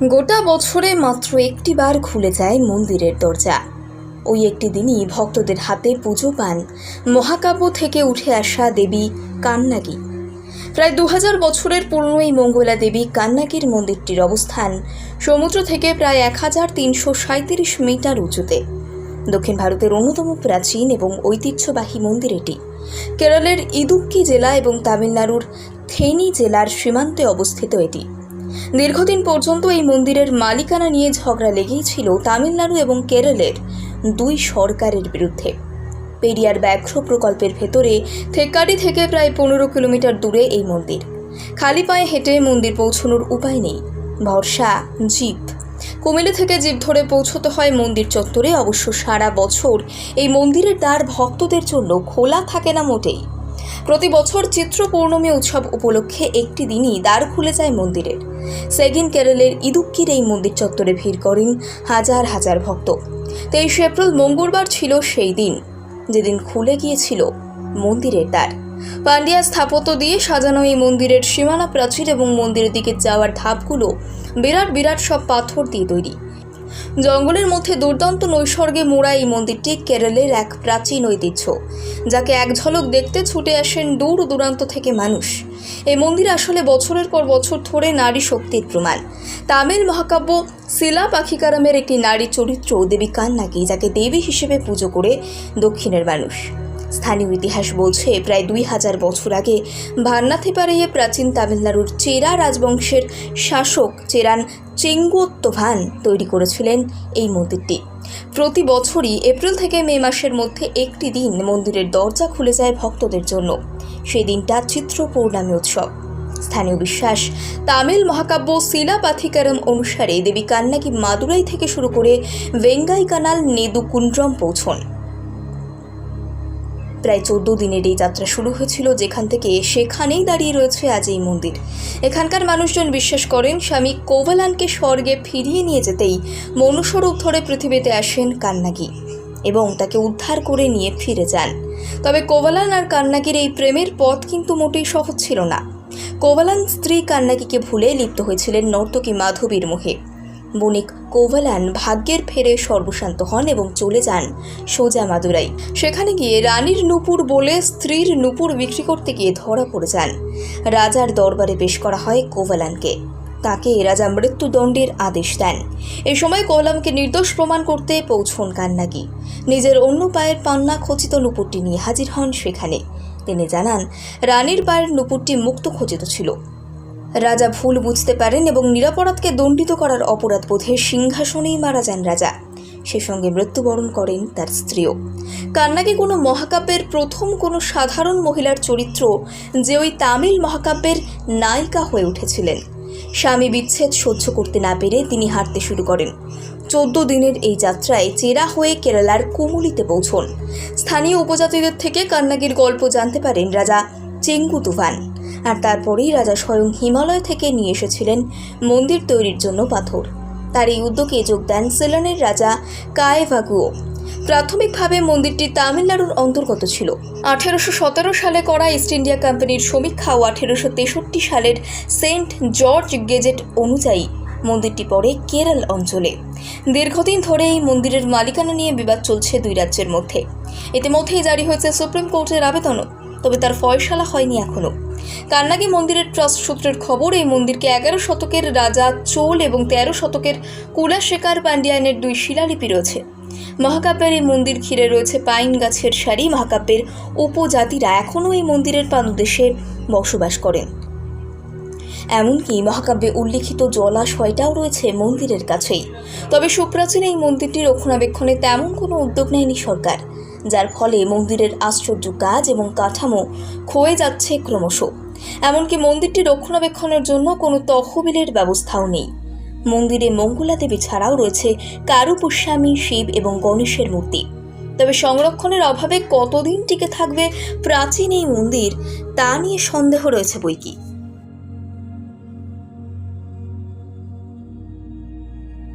গোটা বছরে মাত্র একটি বার খুলে যায় মন্দিরের দরজা। ওই একটি দিনই ভক্তদের হাতে পুজো পান মহাকাব্য থেকে উঠে আসা দেবী কান্নাকি। প্রায় 2000 বছরের পুরনো এই মঙ্গলা দেবী কান্নাকির মন্দিরটির অবস্থান সমুদ্র থেকে প্রায় 1337 মিটার উঁচুতে। দক্ষিণ ভারতের অন্যতম প্রাচীন এবং ঐতিহ্যবাহী মন্দির এটি। কেরলের ইদুক্কি জেলা এবং তামিলনাড়ুর থেনি জেলার সীমান্তে অবস্থিত এটি। দীর্ঘদিন পর্যন্ত এই মন্দিরের মালিকানা নিয়ে ঝগড়া লেগেই ছিল তামিলনাড়ু এবং কেরলের দুই সরকারের বিরুদ্ধে। পেরিয়ার ব্যাঘ্র প্রকল্পের ভেতরে থেক্কাডি থেকে প্রায় 15 কিলোমিটার দূরে এই মন্দির। খালি পায়ে হেঁটে মন্দির পৌঁছানোর উপায় নেই, ভরসা জিপ। কুমিল্লা থেকে জিপ ধরে পৌঁছতে হয় মন্দির চত্বরে। অবশ্য সারা বছর এই মন্দিরের দ্বার ভক্তদের জন্য খোলা থাকে না মোটেই। প্রতি বছর চিত্র পৌর্ণমী উৎসব উপলক্ষে একটি দিনই দ্বার খুলে যায় মন্দিরের। সেদিন কেরলের ইদুক্কির এই মন্দির চত্বরে ভিড় করেন হাজার হাজার ভক্ত। 23 এপ্রিল মঙ্গলবার ছিল সেই দিন, যেদিন খুলে গিয়েছিল মন্দিরের দ্বার। পান্ডিয়া স্থাপত্য দিয়ে সাজানো এই মন্দিরের সীমানা প্রাচীর এবং মন্দিরের দিকে যাওয়ার ধাপগুলো বিরাট বিরাট সব পাথর দিয়ে তৈরি। জঙ্গলের মধ্যে দুর্দান্ত নৈসর্গে মোড়া এই মন্দিরটি কেরলের এক প্রাচীন ঐতিহ্য, যাকে এক ঝলক দেখতে ছুটে আসেন দূর দূরান্ত থেকে মানুষ। এই মন্দির আসলে বছরের পর বছর ধরে নারী শক্তির প্রমাণ। তামিল মহাকাব্য শিলাপাক্ষিকারামের একটি নারী চরিত্র দেবী কান্নাকি, যাকে দেবী হিসেবে পুজো করে দক্ষিণের মানুষ। স্থানীয় ইতিহাস বলছে প্রায় 2000 বছর আগে ভান্নাথিপারাইয়ে প্রাচীন তামিলনাড়ুর চেরা রাজবংশের শাসক চেরান চেঙ্গুত্তোভান তৈরি করেছিলেন এই মন্দিরটি। প্রতি বছরই এপ্রিল থেকে মে মাসের মধ্যে একটি দিন মন্দিরের দরজা খুলে যায় ভক্তদের জন্য। সেই দিনটা চিত্র পৌর্ণমী উৎসব। স্থানীয় বিশ্বাস, তামিল মহাকাব্য শিলাপাথিকারাম অনুসারে দেবী কান্নাকি মাদুরাই থেকে শুরু করে ভেঙ্গাইকানাল নেদুকুন্ড্রম পৌঁছন। প্রায় 14 দিনের এই যাত্রা শুরু হয়েছিল যেখান থেকে সেখানেই দাঁড়িয়ে রয়েছে আজ এই মন্দির। এখানকার মানুষজন বিশ্বাস করেন স্বামী কোভালানকে স্বর্গে ফিরিয়ে নিয়ে যেতেই মনুষ্যরূপ ধরে পৃথিবীতে আসেন কান্নাকি এবং তাকে উদ্ধার করে নিয়ে ফিরে যান। তবে কোভালান আর কান্নাকির এই প্রেমের পথ কিন্তু মোটেই সহজ ছিল না। কোভালান স্ত্রী কান্নাকিকে ভুলে লিপ্ত হয়েছিলেন নর্তকী মাধবীর মোহে। বণিক কোভালান ভাগ্যের ফেরে সর্বশান্ত হন এবং চলে যান সোজা মাদুরাই। সেখানে গিয়ে রানীর নূপুর বলে স্ত্রীর নূপুর বিক্রি করতে গিয়ে ধরা পড়ে যান। রাজার দরবারে পেশ করা হয় কোভালানকে। তাকে রাজা মৃত্যুদণ্ডের আদেশ দেন। এই সময় কোভালানকে নির্দোষ প্রমাণ করতে পৌঁছন কান্নাকি। নিজের অন্য পায়ের পান্না খচিত নূপুরটি নিয়ে হাজির হন সেখানে। তিনি জানান রানীর পায়ের নূপুরটি মুক্ত খচিত ছিল। রাজা ভুল বুঝতে পারেন এবং নিরাপরাধকে দণ্ডিত করার অপরাধ বোধে সিংহাসনেই মারা যান রাজা। সে সঙ্গে মৃত্যুবরণ করেন তার স্ত্রীও। কান্নাকি কোনো মহাকাব্যের প্রথম কোনো সাধারণ মহিলার চরিত্র, যে ওই তামিল মহাকাব্যের নায়িকা হয়ে উঠেছিলেন। স্বামী বিচ্ছেদ সহ্য করতে না পেরে তিনি হাঁটতে শুরু করেন। 14 দিনের এই যাত্রায় চেরা হয়ে কেরালার কুমুলিতে পৌঁছন। স্থানীয় উপজাতিদের থেকে কান্নাকির গল্প জানতে পারেন রাজা চেঙ্গুতুভান। আর তারপরেই রাজা স্বয়ং হিমালয় থেকে নিয়ে এসেছিলেন মন্দির তৈরির জন্য পাথর। তার এই উদ্যোগে যোগ দেন সিলনের রাজা কায়েভাগুও। প্রাথমিকভাবে মন্দিরটি তামিলনাড়ুর অন্তর্গত ছিল। 1817 সালে করা ইস্ট ইন্ডিয়া কোম্পানির সমীক্ষা ও 1863 সালের সেন্ট জর্জ গেজেট অনুযায়ী মন্দিরটি পড়ে কেরল অঞ্চলে। দীর্ঘদিন ধরে এই মন্দিরের মালিকানা নিয়ে বিবাদ চলছে দুই রাজ্যের মধ্যে। ইতিমধ্যেই জারি হয়েছে সুপ্রিম কোর্টের আবেদনও, তবে তার ফয়সালা হয়নি এখনও। কান্নাকি মন্দিরের ট্রাস্ট সূত্রের খবর, এই মন্দিরকে 11 শতকের রাজা চোল এবং 13 শতকের কুলাশেখর পান্ডিয়ানের 2 শিলালিপি রয়েছে। মহাকাব্যের এই মন্দির ঘিরে রয়েছে পাইন গাছের সারি। মহাকাব্যের উপজাতিরা এখনও এই মন্দিরের পাদদেশে বসবাস করেন। এমনকি মহাকাব্যে উল্লিখিত জলাশয়টাও রয়েছে মন্দিরের কাছেই। তবে সুপ্রাচীন এই মন্দিরটি রক্ষণাবেক্ষণে তেমন কোনো উদ্যোগ নেয়নি সরকার, যার ফলে মন্দিরের আশ্চর্য কাজ এবং কাঠামো ক্ষয়ে যাচ্ছে ক্রমশ। এমনকি মন্দিরটি রক্ষণাবেক্ষণের জন্য কোনো তহবিলের ব্যবস্থাও নেই। মন্দিরে মঙ্গলা দেবী ছাড়াও রয়েছে কারুপুষ্যামী, শিব এবং গণেশের মূর্তি। তবে সংরক্ষণের অভাবে কতদিন টিকে থাকবে প্রাচীন এই মন্দির, তা নিয়ে সন্দেহ রয়েছে বৈকি।